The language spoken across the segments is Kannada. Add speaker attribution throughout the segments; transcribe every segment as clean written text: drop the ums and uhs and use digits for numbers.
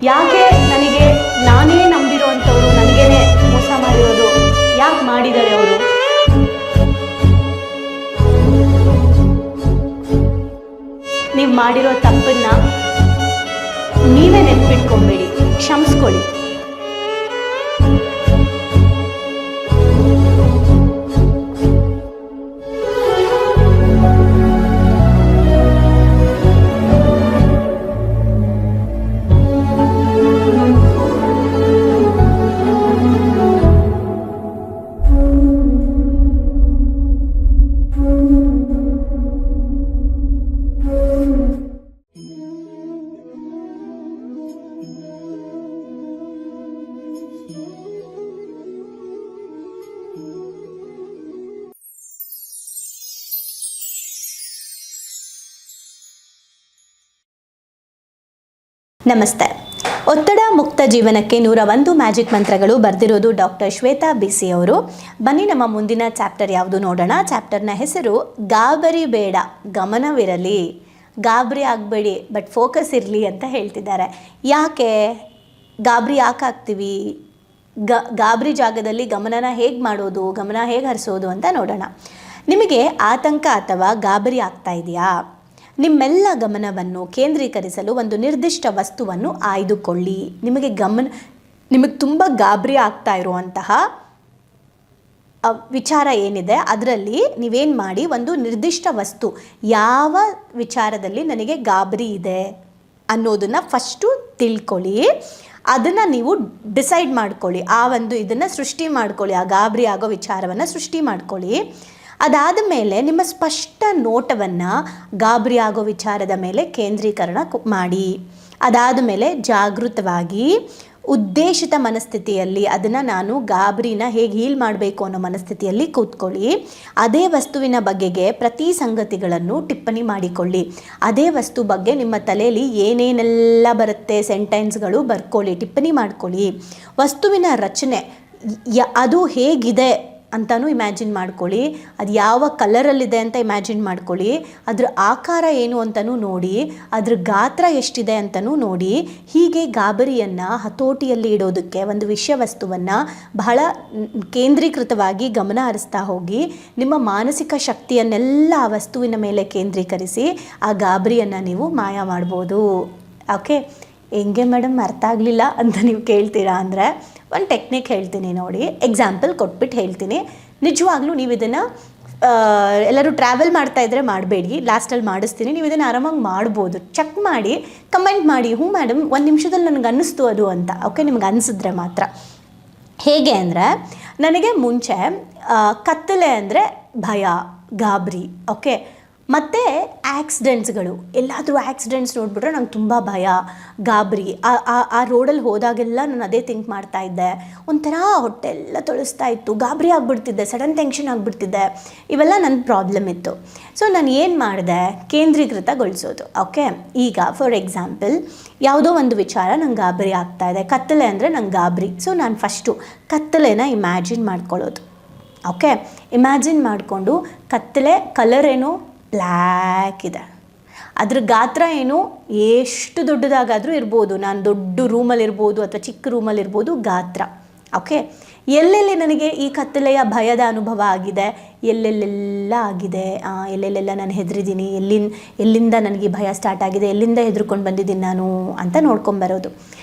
Speaker 1: ಯಾಕೆ ನನಗೆ ನಾನೇ ನಂಬಿರುವಂಥವ್ರು ನನಗೇನೆ ಮೋಸ ಮಾಡಿರೋದು ಯಾಕೆ ಮಾಡಿದ್ದಾರೆ ಅವರು? ನೀವು ಮಾಡಿರೋ ತಪ್ಪನ್ನ ನೀವೇ ನೆನ್ಪಿಟ್ಕೊಂಬೇಡಿ, ಕ್ಷಮಿಸ್ಕೊಳ್ಳಿ. ನಮಸ್ತೆ. ಒತ್ತಡ ಮುಕ್ತ ಜೀವನಕ್ಕೆ 101 ಮ್ಯಾಜಿಕ್ ಮಂತ್ರಗಳು ಬರೆದಿರೋದು ಡಾಕ್ಟರ್ ಶ್ವೇತಾ ಬಿಸಿ ಅವರು. ಬನ್ನಿ ನಮ್ಮ ಮುಂದಿನ ಚಾಪ್ಟರ್ ಯಾವುದು ನೋಡೋಣ. ಚಾಪ್ಟರ್ನ ಹೆಸರು ಗಾಬರಿ ಬೇಡ, ಗಮನವಿರಲಿ. ಗಾಬರಿ ಆಗಬೇಡಿ, ಬಟ್ ಫೋಕಸ್ ಇರಲಿ ಅಂತ ಹೇಳ್ತಿದ್ದಾರೆ. ಯಾಕೆ ಗಾಬರಿ ಆಗ್ತೀವಿ? ಗಾಬರಿ ಜಾಗದಲ್ಲಿ ಗಮನನ ಹೇಗೆ ಮಾಡೋದು, ಗಮನ ಹೇಗೆ ಹರಿಸೋದು ಅಂತ ನೋಡೋಣ. ನಿಮಗೆ ಆತಂಕ ಅಥವಾ ಗಾಬರಿ ಆಗ್ತಾ ಇದೆಯಾ? ನಿಮ್ಮೆಲ್ಲ ಗಮನವನ್ನು ಕೇಂದ್ರೀಕರಿಸಲು ಒಂದು ನಿರ್ದಿಷ್ಟ ವಸ್ತುವನ್ನು ಆಯ್ದುಕೊಳ್ಳಿ. ನಿಮಗೆ ತುಂಬ ಗಾಬರಿ ಆಗ್ತಾ ಇರುವಂತಹ ವಿಚಾರ ಏನಿದೆ ಅದರಲ್ಲಿ ನೀವೇನು ಮಾಡಿ, ಒಂದು ನಿರ್ದಿಷ್ಟ ವಸ್ತು, ಯಾವ ವಿಚಾರದಲ್ಲಿ ನನಗೆ ಗಾಬರಿ ಇದೆ ಅನ್ನೋದನ್ನು ಫಸ್ಟು ತಿಳ್ಕೊಳ್ಳಿ. ಅದನ್ನು ನೀವು ಡಿಸೈಡ್ ಮಾಡ್ಕೊಳ್ಳಿ. ಇದನ್ನು ಸೃಷ್ಟಿ ಮಾಡ್ಕೊಳ್ಳಿ. ಆ ಗಾಬರಿ ಆಗೋ ವಿಚಾರವನ್ನು ಸೃಷ್ಟಿ ಮಾಡ್ಕೊಳ್ಳಿ. ಅದಾದ ಮೇಲೆ ನಿಮ್ಮ ಸ್ಪಷ್ಟ ನೋಟವನ್ನು ಗಾಬರಿ ಆಗೋ ವಿಚಾರದ ಮೇಲೆ ಕೇಂದ್ರೀಕರಣ ಮಾಡಿ. ಅದಾದ ಮೇಲೆ ಜಾಗೃತವಾಗಿ ಉದ್ದೇಶಿತ ಮನಸ್ಥಿತಿಯಲ್ಲಿ ಅದನ್ನು ನಾನು ಗಾಬರಿನ ಹೇಗೆ ಹೀಲ್ ಮಾಡಬೇಕು ಅನ್ನೋ ಮನಸ್ಥಿತಿಯಲ್ಲಿ ಕೂತ್ಕೊಳ್ಳಿ. ಅದೇ ವಸ್ತುವಿನ ಬಗೆಗೆ ಪ್ರತಿ ಸಂಗತಿಗಳನ್ನು ಟಿಪ್ಪಣಿ ಮಾಡಿಕೊಳ್ಳಿ. ಅದೇ ವಸ್ತು ಬಗ್ಗೆ ನಿಮ್ಮ ತಲೆಯಲ್ಲಿ ಏನೇನೆಲ್ಲ ಬರುತ್ತೆ ಸೆಂಟೆನ್ಸ್ಗಳು ಬರ್ಕೊಳ್ಳಿ, ಟಿಪ್ಪಣಿ ಮಾಡ್ಕೊಳ್ಳಿ. ವಸ್ತುವಿನ ರಚನೆ ಅದು ಹೇಗಿದೆ ಅಂತಲೂ ಇಮ್ಯಾಜಿನ್ ಮಾಡ್ಕೊಳ್ಳಿ. ಅದು ಯಾವ ಕಲರಲ್ಲಿದೆ ಅಂತ ಇಮ್ಯಾಜಿನ್ ಮಾಡ್ಕೊಳ್ಳಿ. ಅದ್ರ ಆಕಾರ ಏನು ಅಂತಲೂ ನೋಡಿ. ಅದ್ರ ಗಾತ್ರ ಎಷ್ಟಿದೆ ಅಂತಲೂ ನೋಡಿ. ಹೀಗೆ ಗಾಬರಿಯನ್ನು ಹತೋಟಿಯಲ್ಲಿ ಇಡೋದಕ್ಕೆ ಒಂದು ವಿಷಯ ವಸ್ತುವನ್ನು ಬಹಳ ಕೇಂದ್ರೀಕೃತವಾಗಿ ಗಮನ ಹರಿಸ್ತಾ ಹೋಗಿ ನಿಮ್ಮ ಮಾನಸಿಕ ಶಕ್ತಿಯನ್ನೆಲ್ಲ ಆ ವಸ್ತುವಿನ ಮೇಲೆ ಕೇಂದ್ರೀಕರಿಸಿ ಆ ಗಾಬರಿಯನ್ನು ನೀವು ಮಾಯ ಮಾಡ್ಬೋದು. ಓಕೆ, ಹೆಂಗೆ ಮೇಡಮ್ ಅರ್ಥ ಆಗಲಿಲ್ಲ ಅಂತ ನೀವು ಕೇಳ್ತೀರಾ ಅಂದರೆ ಒಂದು ಟೆಕ್ನಿಕ್ ಹೇಳ್ತೀನಿ ನೋಡಿ. ಎಕ್ಸಾಂಪಲ್ ಕೊಟ್ಬಿಟ್ಟು ಹೇಳ್ತೀನಿ. ನಿಜವಾಗ್ಲೂ ನೀವು ಇದನ್ನು ಎಲ್ಲರೂ ಟ್ರಾವೆಲ್ ಮಾಡ್ತಾಯಿದ್ರೆ ಮಾಡಬೇಡಿ, ಲಾಸ್ಟಲ್ಲಿ ಮಾಡಿಸ್ತೀನಿ. ನೀವು ಇದನ್ನು ಆರಾಮಾಗಿ ಮಾಡ್ಬೋದು. ಚೆಕ್ ಮಾಡಿ, ಕಮೆಂಟ್ ಮಾಡಿ, ಹ್ಞೂ ಮೇಡಮ್ 1 ನಿಮಿಷದಲ್ಲಿ ನನಗೆ ಅನ್ನಿಸ್ತು ಅದು ಅಂತ. ಓಕೆ, ನಿಮ್ಗೆ ಅನಿಸಿದ್ರೆ ಮಾತ್ರ. ಹೇಗೆ ಅಂದರೆ, ನನಗೆ ಮುಂಚೆ ಕತ್ತಲೆ ಅಂದರೆ ಭಯ, ಗಾಬರಿ. ಓಕೆ, ಮತ್ತು ಆಕ್ಸಿಡೆಂಟ್ಸ್ಗಳು, ಎಲ್ಲಾದರೂ ಆಕ್ಸಿಡೆಂಟ್ಸ್ ನೋಡಿಬಿಟ್ರೆ ನಂಗೆ ತುಂಬ ಭಯ, ಗಾಬರಿ. ಆ ರೋಡಲ್ಲಿ ಹೋದಾಗೆಲ್ಲ ನಾನು ಅದೇ ಥಿಂಕ್ ಮಾಡ್ತಾಯಿದ್ದೆ. ಒಂಥರ ಹೊಟ್ಟೆ ಎಲ್ಲ ತೊಳಸ್ತಾ ಇತ್ತು, ಗಾಬರಿ ಆಗಿಬಿಡ್ತಿದ್ದೆ, ಸಡನ್ ಟೆನ್ಷನ್ ಆಗಿಬಿಡ್ತಿದ್ದೆ. ಇವೆಲ್ಲ ನನ್ನ ಪ್ರಾಬ್ಲಮ್ ಇತ್ತು. ಸೊ ನಾನು ಏನು ಮಾಡಿದೆ, ಕೇಂದ್ರೀಕೃತಗೊಳಿಸೋದು. ಓಕೆ, ಈಗ ಫಾರ್ ಎಕ್ಸಾಂಪಲ್ ಯಾವುದೋ ಒಂದು ವಿಚಾರ ನಂಗೆ ಗಾಬರಿ ಆಗ್ತಾಯಿದೆ. ಕತ್ತಲೆ ಅಂದರೆ ನಂಗೆ ಗಾಬರಿ. ಸೊ ನಾನು ಫಸ್ಟು ಕತ್ತಲೆನ ಇಮ್ಯಾಜಿನ್ ಮಾಡ್ಕೊಳ್ಳೋದು. ಓಕೆ, ಇಮ್ಯಾಜಿನ್ ಮಾಡಿಕೊಂಡು ಕತ್ತಲೆ ಕಲರ್ ಏನು ಬ್ಲ್ಯಾಕ್ ಇದೆ, ಅದ್ರ ಗಾತ್ರ ಏನು ಎಷ್ಟು ದೊಡ್ಡದಾಗಾದರೂ ಇರ್ಬೋದು. ನಾನು ದೊಡ್ಡ ರೂಮಲ್ಲಿರ್ಬೋದು ಅಥವಾ ಚಿಕ್ಕ ರೂಮಲ್ಲಿರ್ಬೋದು ಗಾತ್ರ. ಓಕೆ, ಎಲ್ಲೆಲ್ಲಿ ನನಗೆ ಈ ಕತ್ತಲೆಯ ಭಯದ ಅನುಭವ ಆಗಿದೆ, ಎಲ್ಲೆಲ್ಲೆಲ್ಲ ಆಗಿದೆ, ಎಲ್ಲೆಲ್ಲೆಲ್ಲ ನಾನು ಹೆದರಿದ್ದೀನಿ, ಎಲ್ಲಿಂದ ನನಗೆ ಭಯ ಸ್ಟಾರ್ಟ್ ಆಗಿದೆ, ಎಲ್ಲಿಂದ ಹೆದರ್ಕೊಂಡು ಬಂದಿದ್ದೀನಿ ನಾನು ಅಂತ ನೋಡ್ಕೊಂಬರೋದು.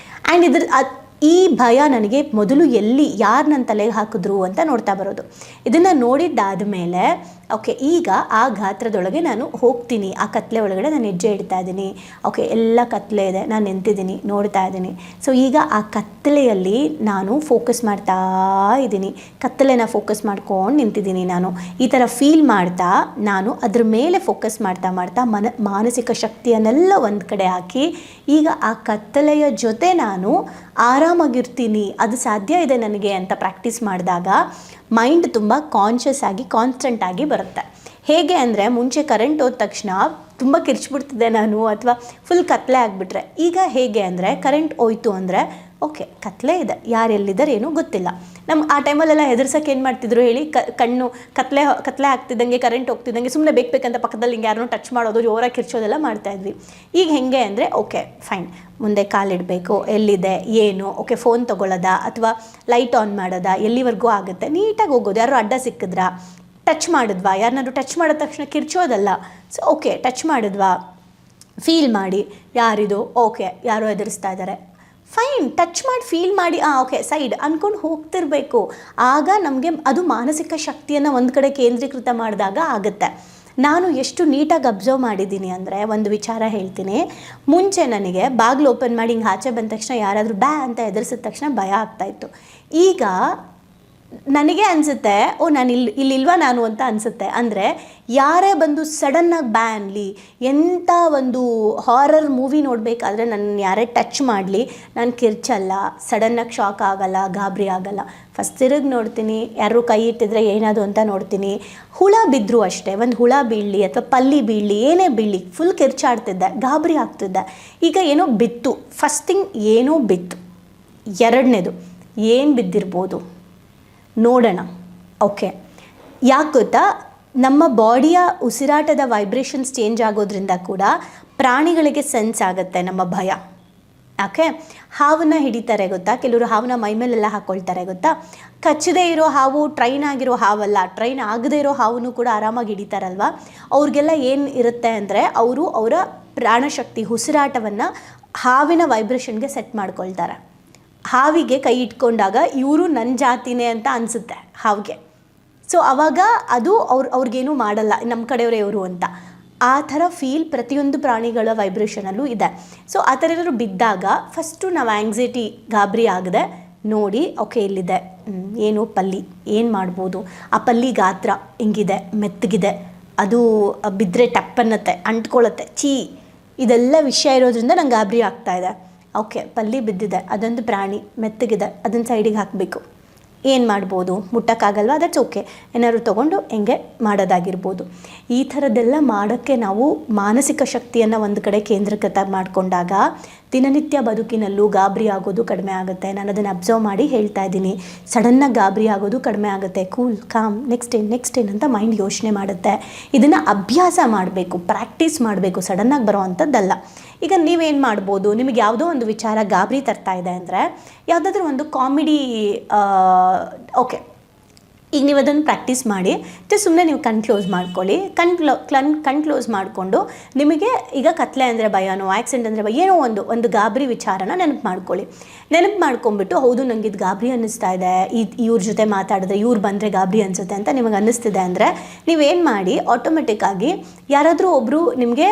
Speaker 1: ಆ್ಯಂಡ್ ಈ ಭಯ ನನಗೆ ಮೊದಲು ಯಾರು ನನ್ನ ತಲೆಗೆ ಹಾಕಿದ್ರು ಅಂತ ನೋಡ್ತಾ ಬರೋದು. ಇದನ್ನು ನೋಡಿದ್ದಾದ ಮೇಲೆ ಓಕೆ, ಈಗ ಆ ಗಾತ್ರದೊಳಗೆ ನಾನು ಹೋಗ್ತೀನಿ. ಆ ಕತ್ತಲೆ ಒಳಗಡೆ ನಾನು ಹೆಜ್ಜೆ ಇಡ್ತಾ ಇದ್ದೀನಿ. ಓಕೆ, ಎಲ್ಲ ಕತ್ತಲೆ ಇದೆ, ನಾನು ನಿಂತಿದ್ದೀನಿ, ನೋಡ್ತಾ ಇದ್ದೀನಿ. ಸೊ ಈಗ ಆ ಕತ್ತಲೆಯಲ್ಲಿ ನಾನು ಫೋಕಸ್ ಮಾಡ್ತಾ ಇದ್ದೀನಿ. ಕತ್ತಲೆನ ಫೋಕಸ್ ಮಾಡ್ಕೊಂಡು ನಿಂತಿದ್ದೀನಿ ನಾನು. ಈ ಥರ ಫೀಲ್ ಮಾಡ್ತಾ ನಾನು ಅದ್ರ ಮೇಲೆ ಫೋಕಸ್ ಮಾಡ್ತಾ ಮಾನಸಿಕ ಶಕ್ತಿಯನ್ನೆಲ್ಲ ಒಂದು ಕಡೆ ಹಾಕಿ ಈಗ ಆ ಕತ್ತಲೆಯ ಜೊತೆ ನಾನು ಆರಾಮಾಗಿರ್ತೀನಿ, ಅದು ಸಾಧ್ಯ ಇದೆ ನನಗೆ ಅಂತ ಪ್ರಾಕ್ಟೀಸ್ ಮಾಡಿದಾಗ ಮೈಂಡ್ ತುಂಬ ಕಾನ್ಷಿಯಸ್ ಆಗಿ ಕಾನ್ಸ್ಟೆಂಟ್ ಆಗಿ ಬರುತ್ತೆ. ಹೇಗೆ ಅಂದರೆ, ಮುಂಚೆ ಕರೆಂಟ್ ಹೋದ ತಕ್ಷಣ ತುಂಬ ಕಿರ್ಚ್ಬಿಡ್ತಿದ್ದೆ ನಾನು, ಅಥವಾ ಫುಲ್ ಕತ್ತಲೆ ಆಗಿಬಿಟ್ರೆ. ಈಗ ಹೇಗೆ ಅಂದರೆ, ಕರೆಂಟ್ ಹೋಯ್ತು ಅಂದರೆ ಓಕೆ ಕತ್ಲೆ ಇದೆ, ಯಾರು ಎಲ್ಲಿದ್ದಾರೆ ಏನೂ ಗೊತ್ತಿಲ್ಲ. ಆ ಟೈಮಲ್ಲೆಲ್ಲ ಹೆದರ್ಸೋಕೆ ಏನು ಮಾಡ್ತಿದ್ರು ಹೇಳಿ, ಕಣ್ಣು ಕತ್ಲೆ ಆಗ್ತಿದ್ದಂಗೆ, ಕರೆಂಟ್ ಹೋಗ್ತಿದ್ದಂಗೆ ಸುಮ್ಮನೆ ಬೇಕಂತ ಪಕ್ಕದಲ್ಲಿ ಹಿಂಗೆ ಯಾರನ್ನೂ ಟಚ್ ಮಾಡೋದು, ಜೋರಾಗಿ ಕಿರ್ಚೋದೆಲ್ಲ ಮಾಡ್ತಾಯಿದ್ವಿ. ಈಗ ಹೆಂಗೆ ಅಂದರೆ ಓಕೆ ಫೈನ್, ಮುಂದೆ ಕಾಲಿಡಬೇಕು, ಎಲ್ಲಿದೆ ಏನು, ಓಕೆ ಫೋನ್ ತೊಗೊಳ್ಳೋದಾ ಅಥವಾ ಲೈಟ್ ಆನ್ ಮಾಡೋದಾ, ಎಲ್ಲಿವರೆಗೂ ಆಗುತ್ತೆ, ನೀಟಾಗಿ ಹೋಗೋದು. ಯಾರು ಅಡ್ಡ ಸಿಕ್ಕಿದ್ರಾ, ಟಚ್ ಮಾಡಿದ್ವಾ, ಯಾರನ್ನಾದ್ರು ಟಚ್ ಮಾಡಿದ ತಕ್ಷಣ ಕಿರ್ಚೋದಲ್ಲ. ಸೊ ಓಕೆ ಟಚ್ ಮಾಡಿದ್ವಾ, ಫೀಲ್ ಮಾಡಿ ಯಾರಿದು, ಓಕೆ ಯಾರೋ ಎದುರಿಸ್ತಾ ಇದ್ದಾರೆ, ಫೈನ್ ಟಚ್ ಮಾಡಿ ಫೀಲ್ ಮಾಡಿ ಓಕೆ ಸೈಡ್ ಅಂದ್ಕೊಂಡು ಹೋಗ್ತಿರ್ಬೇಕು. ಆಗ ನಮಗೆ ಅದು ಮಾನಸಿಕ ಶಕ್ತಿಯನ್ನು ಒಂದು ಕಡೆ ಕೇಂದ್ರೀಕೃತ ಮಾಡಿದಾಗ ಆಗುತ್ತೆ. ನಾನು ಎಷ್ಟು ನೀಟಾಗಿ ಅಬ್ಸರ್ವ್ ಮಾಡಿದ್ದೀನಿ ಅಂದರೆ, ಒಂದು ವಿಚಾರ ಹೇಳ್ತೀನಿ. ಮುಂಚೆ ನನಗೆ ಬಾಗಿಲು ಓಪನ್ ಮಾಡಿ ಹಿಂಗೆ ಆಚೆ ಬಂದ ತಕ್ಷಣ ಯಾರಾದರೂ ಬ್ಯಾ ಅಂತ ಎದುರಿಸಿದ ತಕ್ಷಣ ಭಯ ಆಗ್ತಾಯಿತ್ತು. ಈಗ ನನಗೆ ಅನಿಸುತ್ತೆ ನಾನು ಇಲ್ಲಿಲ್ವಾ ನಾನು ಅಂತ ಅನಿಸುತ್ತೆ. ಅಂದರೆ ಯಾರೇ ಬಂದು ಸಡನ್ನಾಗಿ ಬ್ಯಾ ಅನ್ನಲಿ, ಎಂಥ ಒಂದು ಹಾರರ್ ಮೂವಿ ನೋಡಬೇಕಾದ್ರೆ ನನ್ನ ಯಾರೇ ಟಚ್ ಮಾಡಲಿ ನಾನು ಕಿರ್ಚಲ್ಲ, ಸಡನ್ನಾಗಿ ಶಾಕ್ ಆಗಲ್ಲ, ಗಾಬರಿ ಆಗಲ್ಲ. ಫಸ್ಟ್ ತಿರುಗಿ ನೋಡ್ತೀನಿ, ಯಾರು ಕೈ ಇಟ್ಟಿದ್ರೆ ಏನದು ಅಂತ ನೋಡ್ತೀನಿ. ಹುಳ ಬಿದ್ದರೂ ಅಷ್ಟೇ, ಒಂದು ಹುಳ ಬೀಳಲಿ ಅಥವಾ ಪಲ್ಲಿ ಬೀಳಲಿ, ಏನೇ ಬೀಳಲಿ ಫುಲ್ ಕಿರ್ಚಾಡ್ತಿದ್ದೆ, ಗಾಬರಿ ಆಗ್ತಿದ್ದೆ. ಈಗ ಏನೋ ಬಿತ್ತು, ಫಸ್ಟ್ ಥಿಂಗ್ ಏನೋ ಬಿತ್ತು, ಎರಡನೇದು ಏನು ಬಿದ್ದಿರ್ಬೋದು ನೋಡೋಣ. ಓಕೆ ಯಾಕೆ ಗೊತ್ತಾ, ನಮ್ಮ ಬಾಡಿಯ ಉಸಿರಾಟದ ವೈಬ್ರೇಷನ್ಸ್ ಚೇಂಜ್ ಆಗೋದ್ರಿಂದ ಕೂಡ ಪ್ರಾಣಿಗಳಿಗೆ ಸೆನ್ಸ್ ಆಗುತ್ತೆ ನಮ್ಮ ಭಯ. ಓಕೆ ಹಾವನ್ನ ಹಿಡಿತಾರೆ ಗೊತ್ತಾ, ಕೆಲವರು ಹಾವನ್ನ ಮೈಮೇಲೆಲ್ಲ ಹಾಕ್ಕೊಳ್ತಾರೆ ಗೊತ್ತಾ. ಕಚ್ಚದೇ ಇರೋ ಹಾವು ಟ್ರೈನ್ ಆಗಿರೋ ಹಾವಲ್ಲ, ಟ್ರೈನ್ ಆಗದೇ ಇರೋ ಹಾವನ್ನು ಕೂಡ ಆರಾಮಾಗಿ ಹಿಡಿತಾರಲ್ವ. ಅವ್ರಿಗೆಲ್ಲ ಏನು ಇರುತ್ತೆ ಅಂದರೆ, ಅವರು ಅವರ ಪ್ರಾಣಶಕ್ತಿ ಉಸಿರಾಟವನ್ನು ಹಾವಿನ ವೈಬ್ರೇಷನ್ಗೆ ಸೆಟ್ ಮಾಡ್ಕೊಳ್ತಾರೆ. ಹಾವಿಗೆ ಕೈ ಇಟ್ಕೊಂಡಾಗ ಇವರು ನನ್ನ ಜಾತಿನೇ ಅಂತ ಅನಿಸುತ್ತೆ ಹಾವಿಗೆ. ಸೊ ಆವಾಗ ಅದು ಅವ್ರಿಗೇನೂ ಮಾಡಲ್ಲ, ನಮ್ಮ ಕಡೆಯವರೇ ಇವರು ಅಂತ. ಆ ಥರ ಫೀಲ್ ಪ್ರತಿಯೊಂದು ಪ್ರಾಣಿಗಳ ವೈಬ್ರೇಷನಲ್ಲೂ ಇದೆ. ಸೊ ಆ ಥರ ಏನಾದ್ರು ಬಿದ್ದಾಗ ಫಸ್ಟು ನಾವು ಆ್ಯಂಗ್ಸೈಟಿ, ಗಾಬರಿ ಆಗದೆ ನೋಡಿ, ಓಕೆ ಇಲ್ಲಿದೆ, ಏನು ಪಲ್ಲಿ, ಏನು ಮಾಡ್ಬೋದು, ಆ ಪಲ್ಲಿ ಗಾತ್ರ ಹಿಂಗಿದೆ, ಮೆತ್ತಗಿದೆ, ಅದು ಬಿದ್ದರೆ ಟಪ್ಪನ್ನತ್ತೆ, ಅಂಟ್ಕೊಳ್ಳುತ್ತೆ, ಇದೆಲ್ಲ ವಿಷಯ ಇರೋದ್ರಿಂದ ನಂಗೆ ಗಾಬರಿ ಆಗ್ತಾಯಿದೆ. ಓಕೆ ಪಲ್ಲಿ ಬಿದ್ದಿದೆ, ಅದೊಂದು ಪ್ರಾಣಿ ಮೆತ್ತಗಿದೆ, ಅದನ್ನು ಸೈಡಿಗೆ ಹಾಕಬೇಕು. ಏನು ಮಾಡ್ಬೋದು, ಮುಟ್ಟಕ್ಕಾಗಲ್ವ, ದಟ್ಸ್ ಓಕೆ, ಏನಾದ್ರು ತೊಗೊಂಡು ಹೆಂಗೆ ಮಾಡೋದಾಗಿರ್ಬೋದು. ಈ ಥರದ್ದೆಲ್ಲ ಮಾಡೋಕ್ಕೆ ನಾವು ಮಾನಸಿಕ ಶಕ್ತಿಯನ್ನು ಒಂದು ಕಡೆ ಕೇಂದ್ರೀಕೃತ ಮಾಡಿಕೊಂಡಾಗ ದಿನನಿತ್ಯ ಬದುಕಿನಲ್ಲೂ ಗಾಬರಿ ಆಗೋದು ಕಡಿಮೆ ಆಗುತ್ತೆ. ನಾನು ಅದನ್ನು ಅಬ್ಸರ್ವ್ ಮಾಡಿ ಹೇಳ್ತಾ ಇದ್ದೀನಿ. ಸಡನ್ನಾಗಿ ಗಾಬರಿ ಆಗೋದು ಕಡಿಮೆ ಆಗುತ್ತೆ. ಕೂಲ್ ಕಾಮ್, ನೆಕ್ಸ್ಟ್ ಏನು ಅಂತ ಮೈಂಡ್ ಯೋಚನೆ ಮಾಡುತ್ತೆ. ಇದನ್ನು ಅಭ್ಯಾಸ ಮಾಡಬೇಕು, ಪ್ರಾಕ್ಟೀಸ್ ಮಾಡಬೇಕು, ಸಡನ್ನಾಗಿ ಬರೋ ಅಂಥದ್ದಲ್ಲ. ಈಗ ನೀವೇನು ಮಾಡ್ಬೋದು, ನಿಮಗೆ ಯಾವುದೋ ಒಂದು ವಿಚಾರ ಗಾಬರಿ ತರ್ತಾ ಇದೆ ಅಂದರೆ ಯಾವುದಾದ್ರೂ ಒಂದು ಕಾಮಿಡಿ, ಓಕೆ ಈಗ ನೀವು ಅದನ್ನು ಪ್ರಾಕ್ಟೀಸ್ ಮಾಡಿ, ಸುಮ್ಮನೆ ನೀವು ಕಣ್ ಕ್ಲೋಸ್ ಮಾಡ್ಕೊಳ್ಳಿ. ಕಣ್ ಕ್ಲೋಸ್ ಮಾಡಿಕೊಂಡು ನಿಮಗೆ ಈಗ ಕತ್ಲೆ ಅಂದರೆ ಭಯನೋ, ಆಕ್ಸಿಡೆಂಟ್ ಅಂದರೆ ಭಯ, ಏನೋ ಒಂದು ಗಾಬರಿ ವಿಚಾರನ ನೆನಪು ಮಾಡ್ಕೊಂಬಿಟ್ಟು, ಹೌದು ನನಗೆ ಇದು ಗಾಬರಿ ಅನ್ನಿಸ್ತಾ ಇದೆ, ಇವ್ರ ಜೊತೆ ಮಾತಾಡಿದ್ರೆ ಇವ್ರು ಬಂದರೆ ಗಾಬರಿ ಅನಿಸುತ್ತೆ ಅಂತ ನಿಮಗೆ ಅನ್ನಿಸ್ತಿದೆ ಅಂದರೆ ನೀವೇನು ಮಾಡಿ, ಆಟೋಮೆಟಿಕ್ಕಾಗಿ ಯಾರಾದರೂ ಒಬ್ಬರು ನಿಮಗೆ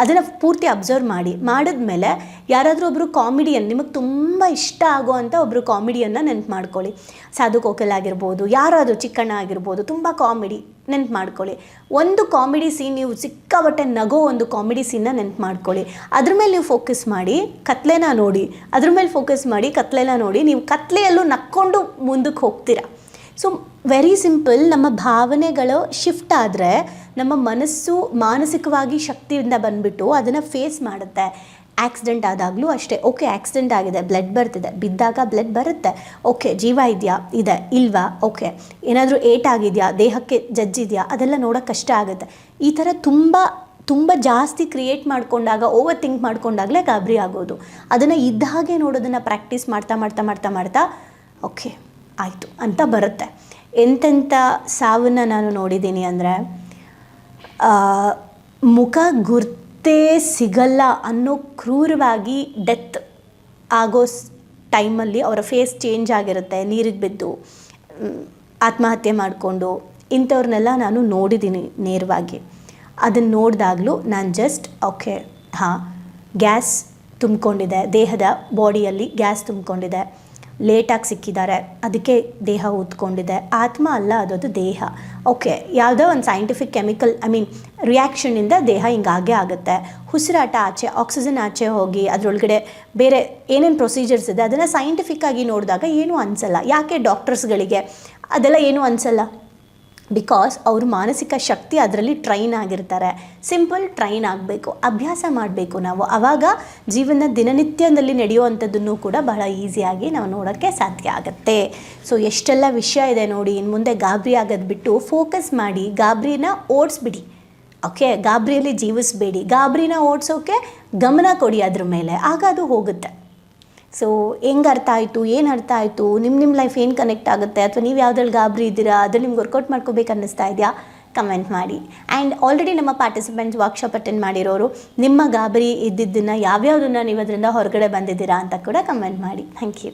Speaker 1: ಅದನ್ನು ಪೂರ್ತಿ ಅಬ್ಸರ್ವ್ ಮಾಡಿದ್ಮೇಲೆ ಯಾರಾದರೂ ಒಬ್ಬರು ಕಾಮಿಡಿಯನ್, ನಿಮಗೆ ತುಂಬ ಇಷ್ಟ ಆಗೋ ಅಂಥ ಒಬ್ಬರು ಕಾಮಿಡಿಯನ್ನ ನೆನಪು ಮಾಡ್ಕೊಳ್ಳಿ. ಸಾಧು ಕೋಕಿಲ ಆಗಿರ್ಬೋದು, ಯಾರಾದರೂ ಚಿಕ್ಕಣ್ಣ ಆಗಿರ್ಬೋದು, ತುಂಬ ಕಾಮಿಡಿ ನೆನಪು ಮಾಡ್ಕೊಳ್ಳಿ. ಒಂದು ಕಾಮಿಡಿ ಸೀನ್, ನೀವು ಸಿಕ್ಕಾಬಟ್ಟೆ ನಗೋ ಒಂದು ಕಾಮಿಡಿ ಸೀನ್ನ ನೆನಪು ಮಾಡ್ಕೊಳ್ಳಿ. ಅದ್ರ ಮೇಲೆ ನೀವು ಫೋಕಸ್ ಮಾಡಿ, ಕತ್ಲೆನ ನೋಡಿ, ಅದ್ರ ಮೇಲೆ ಫೋಕಸ್ ಮಾಡಿ, ಕತ್ಲೆನ ನೋಡಿ, ನೀವು ಕತ್ಲೆಯಲ್ಲೂ ನಕ್ಕೊಂಡು ಮುಂದಕ್ಕೆ ಹೋಗ್ತೀರಾ. So very simple. ನಮ್ಮ ಭಾವನೆಗಳು ಶಿಫ್ಟ್ ಆದರೆ ನಮ್ಮ ಮನಸ್ಸು ಮಾನಸಿಕವಾಗಿ ಶಕ್ತಿಯಿಂದ ಬಂದುಬಿಟ್ಟು ಅದನ್ನು ಫೇಸ್ ಮಾಡುತ್ತೆ. ಆಕ್ಸಿಡೆಂಟ್ ಆದಾಗಲೂ ಅಷ್ಟೇ, ಓಕೆ ಆಕ್ಸಿಡೆಂಟ್ ಆಗಿದೆ, ಬ್ಲಡ್ ಬರ್ತಿದೆ, ಬಿದ್ದಾಗ ಬ್ಲಡ್ ಬರುತ್ತೆ, ಓಕೆ ಜೀವ ಇದೆಯಾ, ಇದೆ ಇಲ್ವಾ, ಓಕೆ ಏನಾದರೂ ಏಟಾಗಿದೆಯಾ, ದೇಹಕ್ಕೆ ಜಜ್ಜಿದೆಯಾ, ಅದೆಲ್ಲ ನೋಡೋಕ್ಕೆ ಕಷ್ಟ ಆಗುತ್ತೆ. ಈ ಥರ ತುಂಬ ಜಾಸ್ತಿ ಕ್ರಿಯೇಟ್ ಮಾಡಿಕೊಂಡಾಗ, ಓವರ್ ಥಿಂಕ್ ಮಾಡ್ಕೊಂಡಾಗಲೇ ಗಾಬರಿ ಆಗೋದು. ಅದನ್ನು ಇದ್ದ ಹಾಗೆ ನೋಡೋದನ್ನು ಪ್ರಾಕ್ಟೀಸ್ ಮಾಡ್ತಾ ಓಕೆ ಆಯಿತು ಅಂತ ಬರುತ್ತೆ. ಎಂತೆಂಥ ಸಾವನ್ನು ನಾನು ನೋಡಿದ್ದೀನಿ ಅಂದರೆ, ಮುಖ ಗುರ್ತೇ ಸಿಗಲ್ಲ ಅನ್ನೋ ಕ್ರೂರವಾಗಿ ಡೆತ್ ಆಗೋ ಟೈಮಲ್ಲಿ ಅವರ ಫೇಸ್ ಚೇಂಜ್ ಆಗಿರುತ್ತೆ, ನೀರಿಗೆ ಬಿದ್ದು ಆತ್ಮಹತ್ಯೆ ಮಾಡಿಕೊಂಡು, ಇಂಥವ್ರನ್ನೆಲ್ಲ ನಾನು ನೋಡಿದ್ದೀನಿ ನೇರವಾಗಿ. ಅದನ್ನು ನೋಡಿದಾಗಲೂ ನಾನು ಜಸ್ಟ್ ಓಕೆ ಗ್ಯಾಸ್ ತುಂಬಿಕೊಂಡಿದೆ, ದೇಹದ ಬಾಡಿಯಲ್ಲಿ ಗ್ಯಾಸ್ ತುಂಬಿಕೊಂಡಿದೆ, ಲೇಟಾಗಿ ಸಿಕ್ಕಿದ್ದಾರೆ, ಅದಕ್ಕೆ ದೇಹ ಊದ್ಕೊಂಡಿದೆ, ಆತ್ಮ ಅಲ್ಲ ಅದದು ದೇಹ. ಓಕೆ ಯಾವುದೋ ಒಂದು ಸೈಂಟಿಫಿಕ್ ಕೆಮಿಕಲ್ ರಿಯಾಕ್ಷನಿಂದ ದೇಹ ಹಿಂಗಾಗೇ ಆಗುತ್ತೆ. ಉಸಿರಾಟ ಆಚೆ, ಆಕ್ಸಿಜನ್ ಆಚೆ ಹೋಗಿ ಅದರೊಳಗಡೆ ಬೇರೆ ಏನೇನು ಪ್ರೊಸೀಜರ್ಸ್ ಇದೆ ಅದನ್ನು ಸೈಂಟಿಫಿಕ್ಕಾಗಿ ನೋಡಿದಾಗ ಏನೂ ಅನಿಸಲ್ಲ. ಯಾಕೆ ಡಾಕ್ಟರ್ಸ್ಗಳಿಗೆ ಅದೆಲ್ಲ ಏನೂ ಅನಿಸಲ್ಲ? ಬಿಕಾಸ್ ಅವರು ಮಾನಸಿಕ ಶಕ್ತಿ ಅದರಲ್ಲಿ ಟ್ರೈನ್ ಆಗಿರ್ತಾರೆ. ಸಿಂಪಲ್ ಟ್ರೈನ್ ಆಗಬೇಕು, ಅಭ್ಯಾಸ ಮಾಡಬೇಕು ನಾವು. ಆವಾಗ ಜೀವನ ದಿನನಿತ್ಯದಲ್ಲಿ ನಡೆಯುವಂಥದ್ದನ್ನು ಕೂಡ ಬಹಳ ಈಸಿಯಾಗಿ ನಾವು ನೋಡೋಕ್ಕೆ ಸಾಧ್ಯ ಆಗುತ್ತೆ. ಸೊ ಎಷ್ಟೆಲ್ಲ ವಿಷಯ ಇದೆ ನೋಡಿ. ಇನ್ನು ಮುಂದೆ ಗಾಬರಿ ಆಗೋದು ಬಿಟ್ಟು ಫೋಕಸ್ ಮಾಡಿ, ಗಾಬರಿನ ಓಡಿಸ್ಬಿಡಿ. ಓಕೆ, ಗಾಬರಿಯಲ್ಲಿ ಜೀವಿಸಬೇಡಿ, ಗಾಬರಿನ ಓಡಿಸೋಕ್ಕೆ ಗಮನ ಕೊಡಿ ಅದ್ರ ಮೇಲೆ, ಆಗ ಅದು ಹೋಗುತ್ತೆ. ಸೊ ಹೆಂಗೆ ಅರ್ಥ ಆಯಿತು, ಏನು ಅರ್ಥ ಆಯಿತು, ನಿಮ್ಮ ಲೈಫ್ ಏನು ಕನೆಕ್ಟ್ ಆಗುತ್ತೆ, ಅಥವಾ ನೀವು ಯಾವುದ್ರಲ್ಲಿ ಗಾಬರಿ ಇದ್ದೀರಾ, ಅದು ನಿಮ್ಗೆ ವರ್ಕೌಟ್ ಮಾಡ್ಕೋಬೇಕು ಅನ್ನಿಸ್ತಾ ಇದೆಯಾ, ಕಮೆಂಟ್ ಮಾಡಿ. ಆ್ಯಂಡ್ ಆಲ್ರೆಡಿ ನಮ್ಮ ಪಾರ್ಟಿಸಿಪೆಂಟ್ಸ್ ವರ್ಕ್ಶಾಪ್ ಅಟೆಂಡ್ ಮಾಡಿರೋರು ನಿಮ್ಮ ಗಾಬರಿ ಇದ್ದಿದ್ದನ್ನು ಯಾವ್ಯಾವುದನ್ನು ನೀವು ಅದರಿಂದ ಹೊರಗಡೆ ಬಂದಿದ್ದೀರಾ ಅಂತ ಕೂಡ ಕಮೆಂಟ್ ಮಾಡಿ. Thank you.